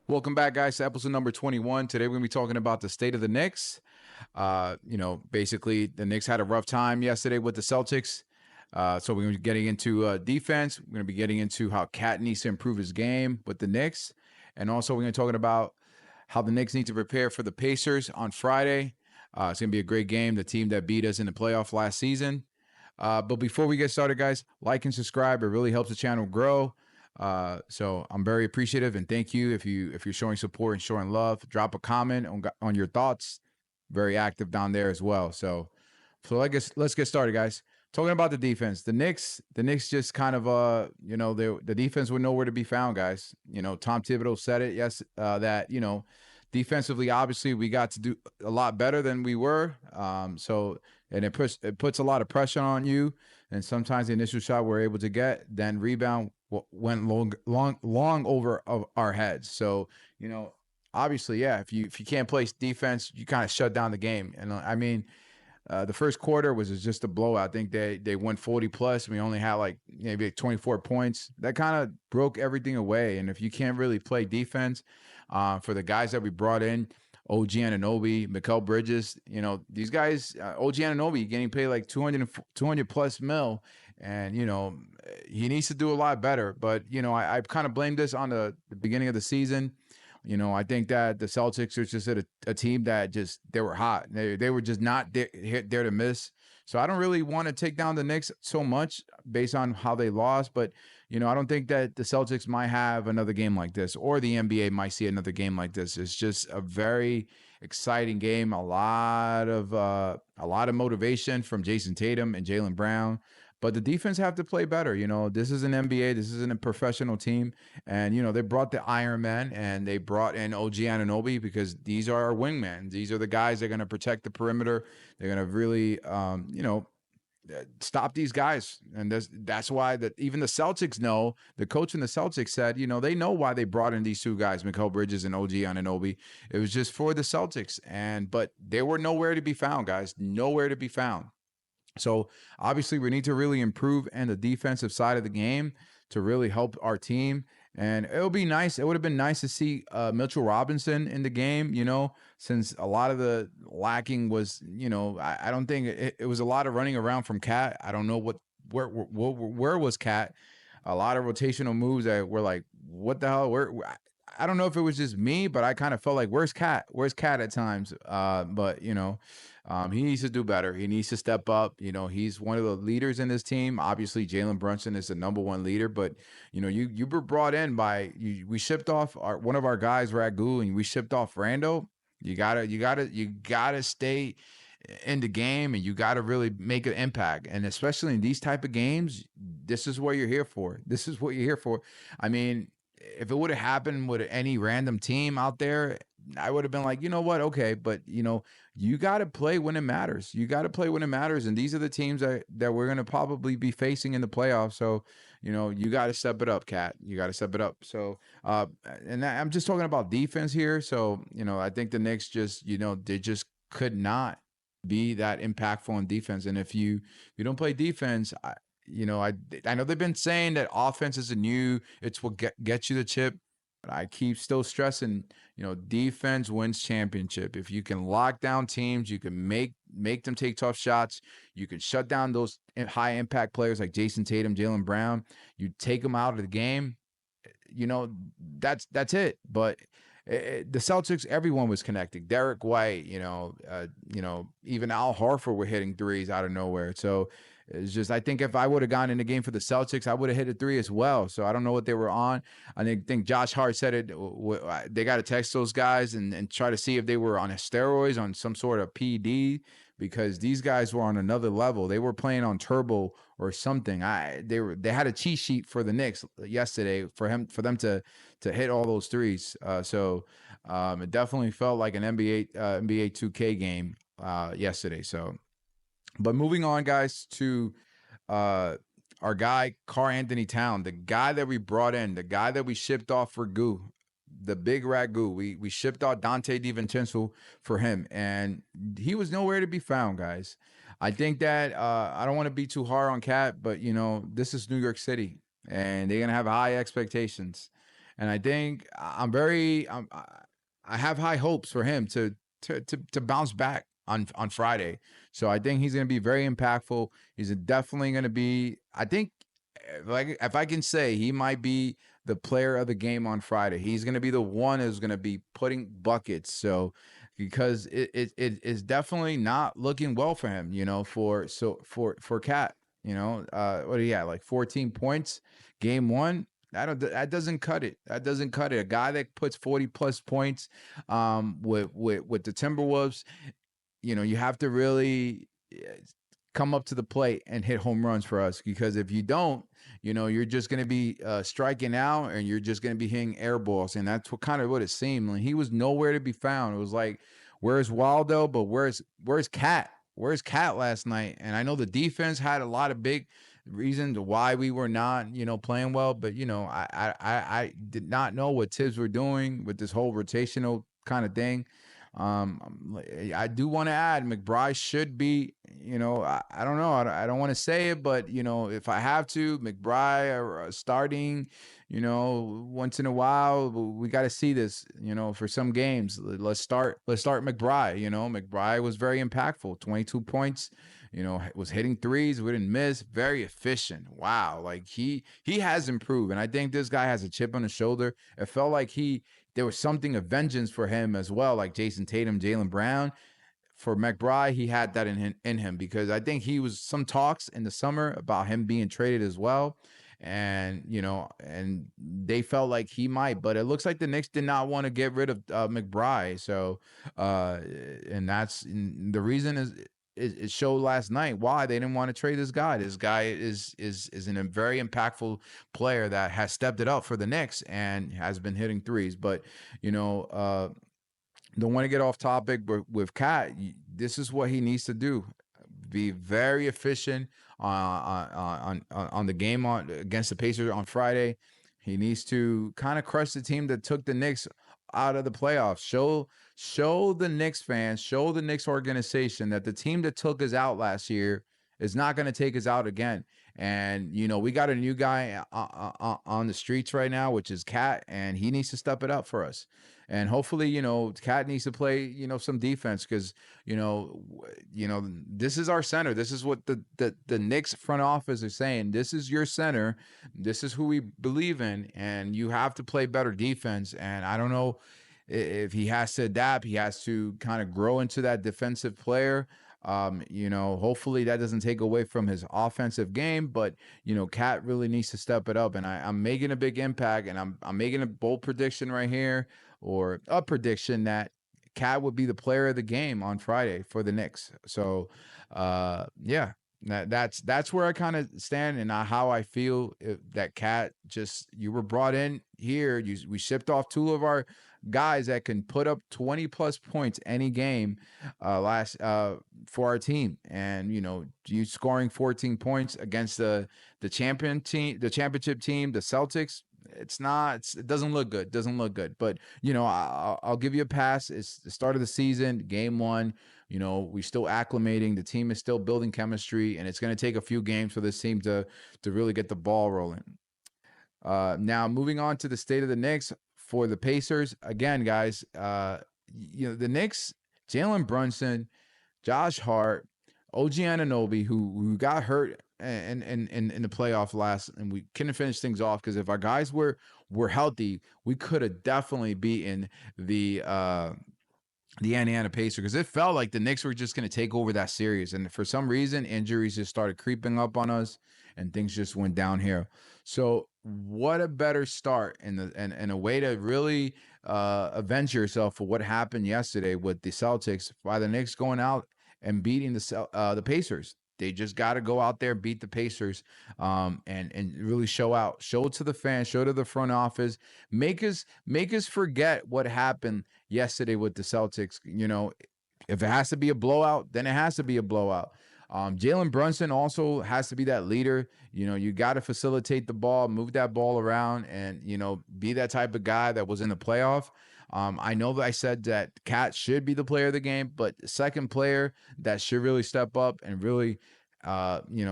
Welcome back, guys, to episode number 21. Today, we're going to be talking about the state of the Knicks. Basically, the Knicks had a rough time yesterday with the Celtics. So, we're going to be getting into defense. We're going to be getting into how Cat needs to improve his game with the Knicks. And also, we're going to be talking about how the Knicks need to prepare for the Pacers on Friday. It's going to be a great game, the team that beat us in the playoff last season. But before we get started, guys, like and subscribe. It really helps the channel grow. So I'm very appreciative and thank you if you're showing support and showing love. Drop a comment on your thoughts. Very active down there as well. So let's get started, guys. Talking about the defense, the Knicks just kind of the defense were nowhere to be found, guys. Tom Thibodeau said it, yes, that defensively, obviously we got to do a lot better than we were. And it puts a lot of pressure on you. And sometimes the initial shot we're able to get, then rebound went long over of our heads. So obviously, yeah, if you can't play defense, you kind of shut down the game. And I mean, the first quarter was just a blowout. I think they won 40 plus. We only had like maybe 24 points. That kind of broke everything away. And if you can't really play defense, for the guys that we brought in, OG Anunoby, Mikal Bridges, these guys, OG Anunoby getting paid like 200 plus mil. And, he needs to do a lot better. But, I kind of blame this on the beginning of the season. I think that the Celtics are just a team that they were hot. They were just not there to miss. So I don't really want to take down the Knicks so much based on how they lost. But, I don't think that the Celtics might have another game like this or the NBA might see another game like this. It's just a very exciting game. A lot of motivation from Jason Tatum and Jaylen Brown. But the defense have to play better. This is an NBA. This isn't a professional team. And, they brought the Iron Man and they brought in OG Anunoby because these are our wingmen. These are the guys that are going to protect the perimeter. They're going to really, stop these guys. And that's why even the Celtics know, the coach in the Celtics said, they know why they brought in these two guys, Mikal Bridges and OG Anunoby. It was just for the Celtics. But they were nowhere to be found, guys. Nowhere to be found. So obviously we need to really improve in the defensive side of the game to really help our team. And it'll be nice. It would have been nice to see Mitchell Robinson in the game, since a lot of the lacking was, I don't think it was a lot of running around from Cat. I don't know where was Cat. A lot of rotational moves that were like, what the hell? I don't know if it was just me, but I kind of felt like, where's Cat? Where's Cat at times? But he needs to do better. He needs to step up. He's one of the leaders in this team. Obviously, Jalen Brunson is the number one leader, but you were brought in by we shipped off one of our guys, Ragu, and we shipped off Randle. You gotta stay in the game, and you gotta really make an impact. And especially in these type of games, this is what you're here for. This is what you're here for. I mean, if it would have happened with any random team out there, I would have been like, you know what? Okay. But you got to play when it matters. You got to play when it matters. And these are the teams that we're going to probably be facing in the playoffs. So, you got to step it up, Cat. You got to step it up. So, I'm just talking about defense here. So, I think the Knicks they just could not be that impactful in defense. And if you don't play defense, I know they've been saying that offense is it's what gets you the chip. But I keep still stressing, defense wins championship. If you can lock down teams, you can make them take tough shots. You can shut down those high impact players like Jason Tatum, Jaylen Brown. You take them out of the game. That's it. But the Celtics, everyone was connecting. Derek White, even Al Horford were hitting threes out of nowhere. So it's just, I think if I would have gone in the game for the Celtics, I would have hit a three as well. So I don't know what they were on. I think Josh Hart said it. They got to text those guys and try to see if they were on steroids, on some sort of PD, because these guys were on another level. They were playing on turbo or something. They had a cheat sheet for the Knicks yesterday for them to hit all those threes. It definitely felt like an NBA 2K game yesterday. So. But moving on, guys, to our guy, Karl-Anthony Towns, the guy that we brought in, the guy that we shipped off for Goo, the big rat Goo. We shipped out Dante DiVincenzo for him, and he was nowhere to be found, guys. I think that I don't want to be too hard on Cat, but this is New York City, and they're gonna have high expectations. and I think I have high hopes for him to bounce back on Friday. So I think he's going to be very impactful. He's definitely going to be. I think, like, if I can say, he might be the player of the game on Friday. He's going to be the one who's going to be putting buckets. So because it is definitely not looking well for him, for Cat, what do you got? Like 14 points, game one. That doesn't cut it. That doesn't cut it. A guy that puts 40 plus points, with the Timberwolves, you have to really come up to the plate and hit home runs for us, because if you don't, you're just going to be striking out, and you're just going to be hitting air balls, and that's what it seemed. Like, he was nowhere to be found. It was like, where's Waldo, but where's Cat? Where's Cat last night? And I know the defense had a lot of big reasons why we were not, playing well, but I did not know what Tibbs were doing with this whole rotational kind of thing. I do want to add, McBride should be, I don't know. I don't want to say it, but, if I have to, McBride or starting, once in a while, we got to see this, for some games. Let's start McBride. McBride was very impactful, 22 points, was hitting threes, we didn't miss, very efficient. Wow. Like he has improved. And I think this guy has a chip on his shoulder. It felt like there was something of vengeance for him as well, like Jason Tatum, Jaylen Brown. For McBride, he had that in him, because I think he was some talks in the summer about him being traded as well. And, and they felt like he might, but it looks like the Knicks did not want to get rid of McBride. So, and the reason is, it showed last night why they didn't want to trade this guy. This guy is a very impactful player that has stepped it up for the Knicks and has been hitting threes. But don't want to get off topic, but with Cat, this is what he needs to do: be very efficient on the game against the Pacers on Friday. He needs to kind of crush the team that took the Knicks out of the playoffs. Show the Knicks fans, show the Knicks organization that the team that took us out last year is not going to take us out again. And, we got a new guy on the streets right now, which is Cat, and he needs to step it up for us. And hopefully, Cat needs to play, some defense, because, this is our center. This is what the Knicks front office is saying. This is your center. This is who we believe in, and you have to play better defense. And I don't know if he has to adapt. He has to kind of grow into that defensive player. Hopefully that doesn't take away from his offensive game, but Cat really needs to step it up. And I'm making a big impact, and I'm making a bold prediction right here, or a prediction that Cat would be the player of the game on Friday for the Knicks. So, yeah. That's where I kind of stand, and how I feel that Cat, you were brought in here. We shipped off two of our guys that can put up 20 plus points any game for our team, and you scoring 14 points against the championship team, the Celtics. It doesn't look good. But I'll give you a pass. It's the start of the season, game one. We're still acclimating. The team is still building chemistry, and it's going to take a few games for this team to really get the ball rolling. Now, moving on to the state of the Knicks for the Pacers. Again, guys, the Knicks, Jalen Brunson, Josh Hart, OG Anunoby, who got hurt in the playoff last, and we couldn't finish things off, because if our guys were healthy, we could have definitely beaten the Indiana Pacers, because it felt like the Knicks were just going to take over that series. And for some reason, injuries just started creeping up on us, and things just went downhill. So what a better start and a way to really avenge yourself for what happened yesterday with the Celtics, by the Knicks going out and beating the Pacers. They just got to go out there, beat the Pacers, and really show to the fans, show to the front office, make us forget what happened yesterday with the Celtics. If it has to be a blowout, then it has to be a blowout. Jalen Brunson also has to be that leader. You got to facilitate the ball, move that ball around, and, be that type of guy that was in the playoff. I know that I said that Cat should be the player of the game, but the second player that should really step up and really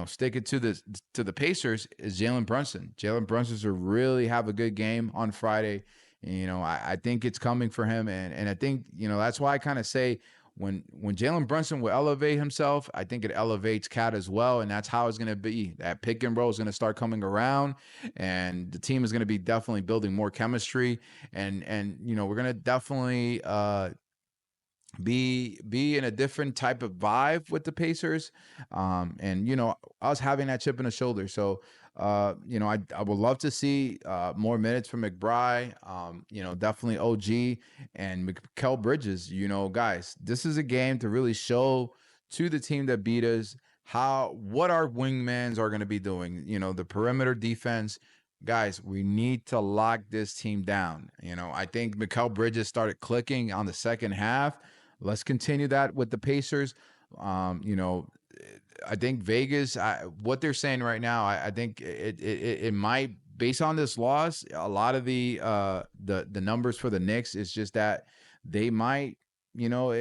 stick it to the Pacers is Jalen Brunson. Jalen Brunson will really have a good game on Friday. I think it's coming for him, and I think that's why I kind of say when Jalen Brunson will elevate himself, I think it elevates Cat as well, and that's how it's going to be. That pick and roll is going to start coming around, and the team is going to be definitely building more chemistry, and we're going to definitely be in a different type of vibe with the Pacers. And us having that chip in the shoulder. So I would love to see more minutes from McBride. Definitely OG and Mikal Bridges. Guys, this is a game to really show to the team that beat us what our wingmans are going to be doing. The perimeter defense. Guys, we need to lock this team down. I think Mikal Bridges started clicking on the second half. Let's continue that with the Pacers. I think Vegas, what they're saying right now, I think it might, based on this loss, a lot of the numbers for the Knicks is just that they might, are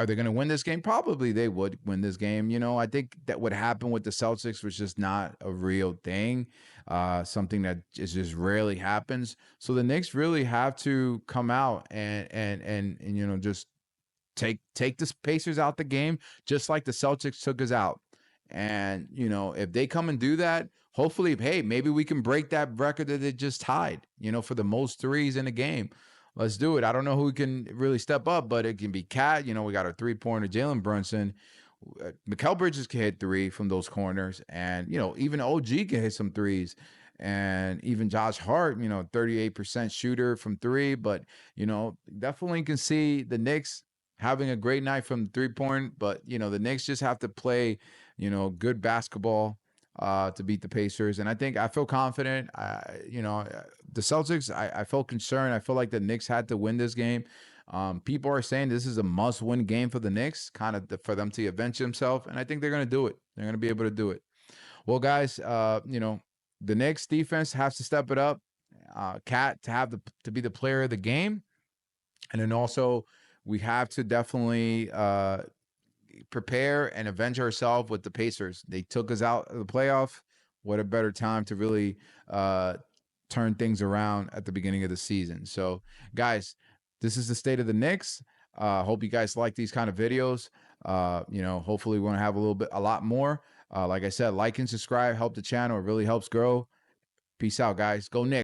they going to win this game? Probably they would win this game. I think that what happened with the Celtics was just not a real thing, something that just rarely happens. So the Knicks really have to come out and just take the Pacers out the game, just like the Celtics took us out. And if they come and do that, hopefully, hey, maybe we can break that record that they just tied. For the most threes in a game. Let's do it. I don't know who can really step up, but it can be Cat. We got our 3-pointer, Jalen Brunson. Mikal Bridges can hit 3 from those corners. And, even OG can hit some threes. And even Josh Hart, 38% shooter from 3. But, definitely can see the Knicks having a great night from 3-point. But, the Knicks just have to play, good basketball to beat the Pacers. And I feel confident. The Celtics, I felt concerned. I feel like the Knicks had to win this game. People are saying this is a must-win game for the Knicks, kind of for them to avenge themselves. And I think they're going to do it. They're going to be able to do it. Well, guys, the Knicks defense has to step it up. Cat to be the player of the game. And then also we have to definitely prepare and avenge ourselves with the Pacers. They took us out of the playoff. What a better time to really turn things around at the beginning of the season. So, guys, this is the state of the Knicks. Hope you guys like these kind of videos. Hopefully we're going to have a lot more. Like I said, like and subscribe, help the channel. It really helps grow. Peace out, guys. Go Knicks.